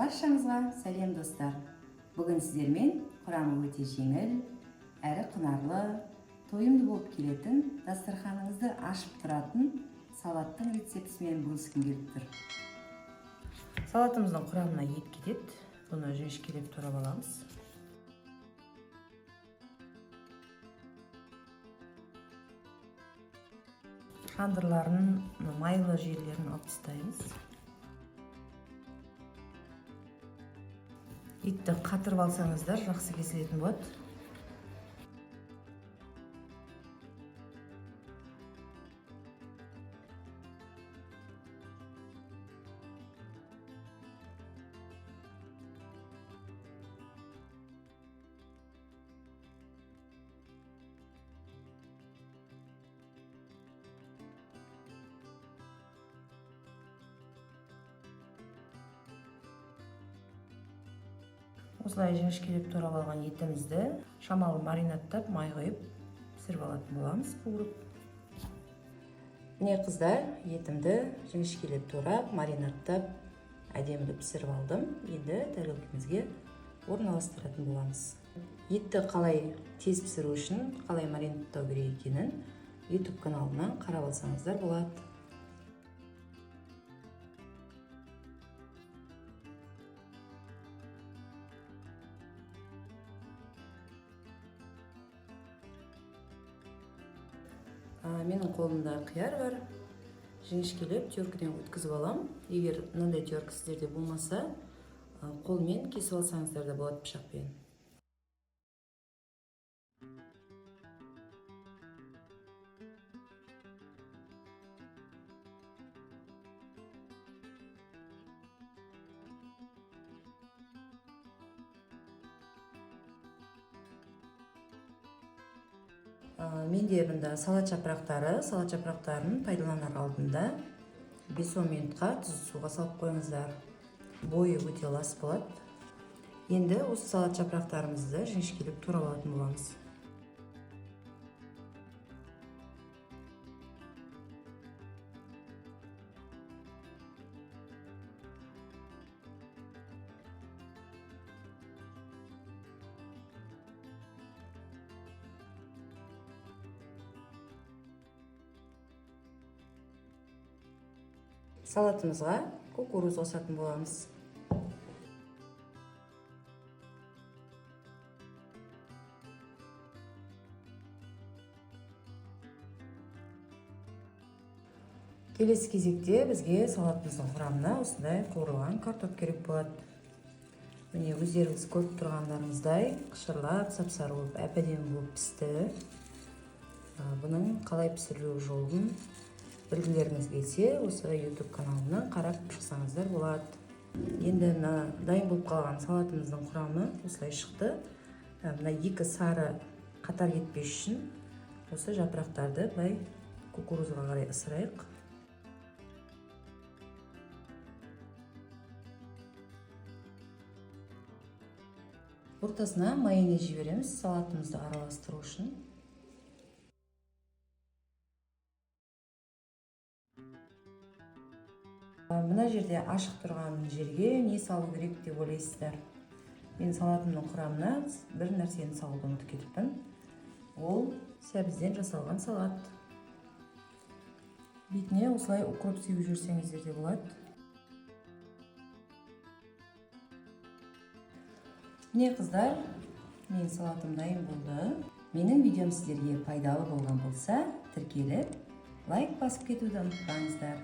Баршаңызға сәлем достар. Бүгін сіздермен құрамы өте жеңіл, әрі құнарлы, тойымды болып келетін, дастарханыңызды ашып тұратын салаттың рецептісімен бөліскім келіп тұр. Салатымыздың құрамына ет кетеді. Бұны жіңішкелеп турап аламыз. Шандырларын, майлы жерлерін алып тастаймыз. Етті қатырып алсаңыздар жақсы кесілетін болады. Осылай жіңішкелеп турап алған етімізді шамалы маринадтап, май құйып пісіріп алатын боламыз қуырып. Міне қыздар, етімді жіңішкелеп турап, маринадтап, әдемілеп пісіріп алдым. Енді тәлеукемізге орналастыратын боламыз. Етті қалай тез пісіру үшін, қалай маринадтау керек екенін YouTube каналынан қарап алсаңыздар болады. Менің қолымда қияр бар. Жіңішкелеп теркіден өткізіп алам. Егер мынандай терк сіздерде болмаса, қолмен кесіп алсаңыздар да болады пышақпен. Менде бұнда салат жапырақтарын пайдаланар алдында 5-10 минутқа тұзды суға салып қойыңыздар. Бойы өте лас болады. Енді осы салат жапырақтарымызды жіңішкелеп турап алатын боламыз. Салатымызға кукуруз қосатын боламыз. Келесі кезекте бізге салатымыздың құрамына осындай қуырылған картоп керек болады. Міне өздеріңіз көріп тұрғандарыңыздай қышырлап, сап-сары болып, әп-әдемі болып пісті. Бұның қалай пісірілу жолын білгілеріңіз келсе, осы YouTube каналынан қарап шықсаңыздар болады. Енді дайын болып қалған салатымыздың құрамы осылай шықты. Мына екі сары қатар кетпес үшін осы жапырақтарды былай кукурузға қарай ысырайық. Ортасына майонез жібереміз салатымызды араластыру үшін. Мына жерде ашық тұрған жерге не салу керек деп ойлайсыздар. Мен салатымның құрамына бір нәрсені салуды ұмытып кетіппін. Ол сәбізден жасалған салат. Бетіне осылай укроп сеуіп жүрсеңіздер де болады. Міне қыздар, мен салатым дайын болды. Менің видеом сіздерге пайдалы болған болса, тіркеліп, лайк басып кетуді ұмытпаңыздар.